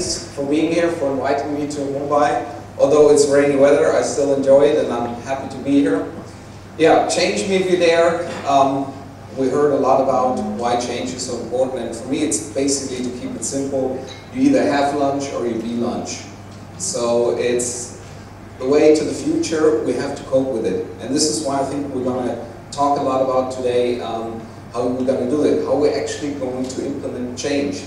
thanks for being here, for inviting me to Mumbai. Although it's rainy weather, I still enjoy it and I'm happy to be here. Yeah, change me if you're there. We heard a lot about why change is so important, and for me it's basically, to keep it simple, you either have lunch or you be lunch. So it's the way to the future, we have to cope with it. And this is why I think we're going to talk a lot about today, how we're going to do it, how we're actually going to implement change.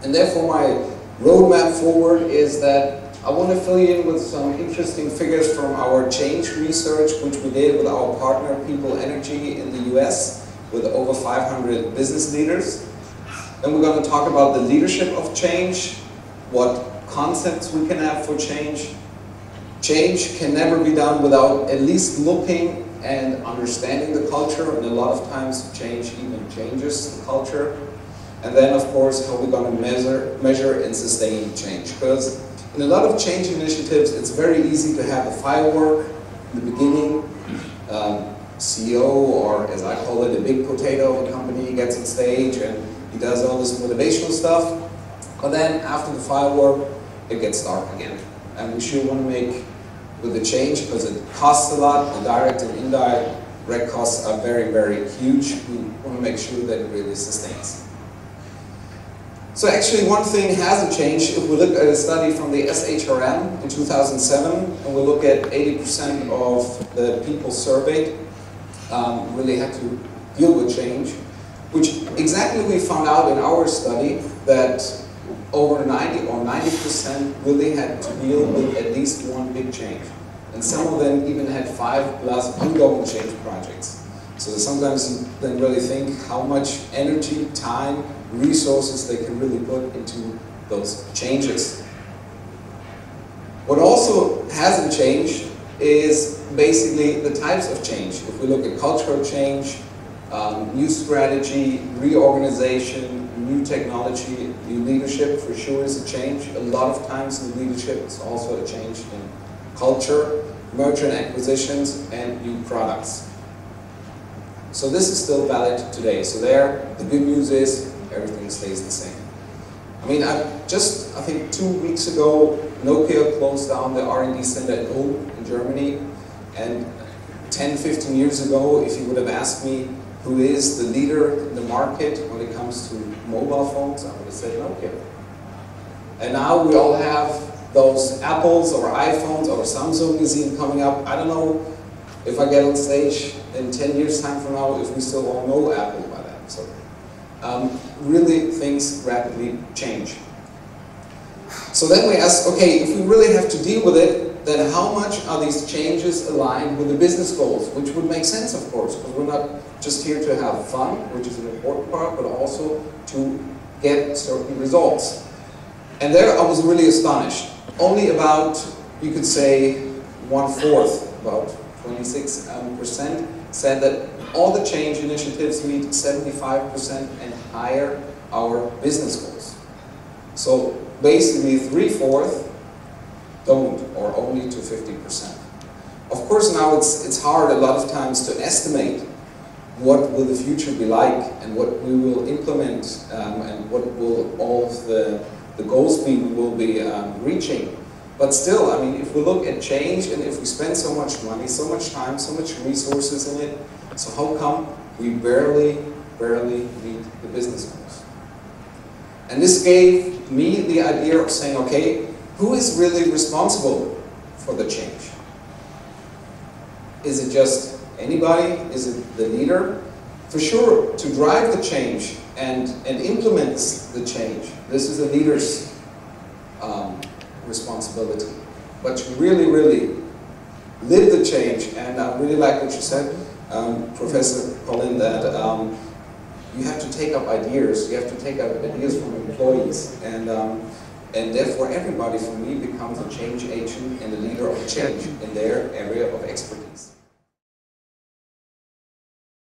And therefore my roadmap forward is that I want to fill you in with some interesting figures from our change research, which we did with our partner People Energy in the US, with over 500 business leaders. Then we're going to talk about the leadership of change, what concepts we can have for change. Change can never be done without at least looking and understanding the culture, and a lot of times change even changes the culture. And then, of course, how we're going to measure and sustain change. Because in a lot of change initiatives, it's very easy to have a firework in the beginning. CEO, or as I call it, a big potato of a company, gets on stage and he does all this motivational stuff. But then after the firework, it gets dark again. And we sure want to make with the change, because it costs a lot. The direct and indirect costs are very, very huge. We want to make sure that it really sustains. So actually one thing hasn't changed. If we look at a study from the SHRM in 2007, and we look at 80% of the people surveyed really had to deal with change, which exactly we found out in our study that over 90% really had to deal with at least one big change. And some of them even had 5+ ongoing change projects. So sometimes you then really think how much energy, time, resources they can really put into those changes. What also hasn't changed is basically the types of change. If we look at cultural change, new strategy, reorganization, new technology, new leadership for sure is a change. A lot of times in leadership it's also a change in culture, merger and acquisitions, and new products. So this is still valid today. So there, the good news is everything stays the same. I mean, I think 2 weeks ago, Nokia closed down the R&D center at Ulm in Germany. And 10, 15 years ago, if you would have asked me who is the leader in the market when it comes to mobile phones, I would have said Nokia. And now we all have those Apples or iPhones or Samsung is even coming up. I don't know if I get on stage in 10 years time from now if we still all know Apple by then. So really things rapidly change. So then we ask, okay, if we really have to deal with it, then how much are these changes aligned with the business goals? Which would make sense, of course, because we're not just here to have fun, which is an important part, but also to get certain results. And there I was really astonished. Only about, you could say, 1/4, about 26% said that all the change initiatives meet 75% and higher our business goals. So basically 3/4 don't, or only to 50%. Of course now it's hard a lot of times to estimate what will the future be like and what we will implement and what will all of the goals be we will be reaching. But still, I mean, if we look at change and if we spend so much money, so much time, so much resources in it, so how come we barely meet the business goals? And this gave me the idea of saying, okay, who is really responsible for the change? Is it just anybody? Is it the leader? For sure, to drive the change and implement the change, this is the leader's responsibility. But to really live the change, and I really like what you said, Professor Colin, that you have to take up ideas. You have to take up ideas from employees, and therefore everybody, for me, becomes a change agent and a leader of change in their area of expertise.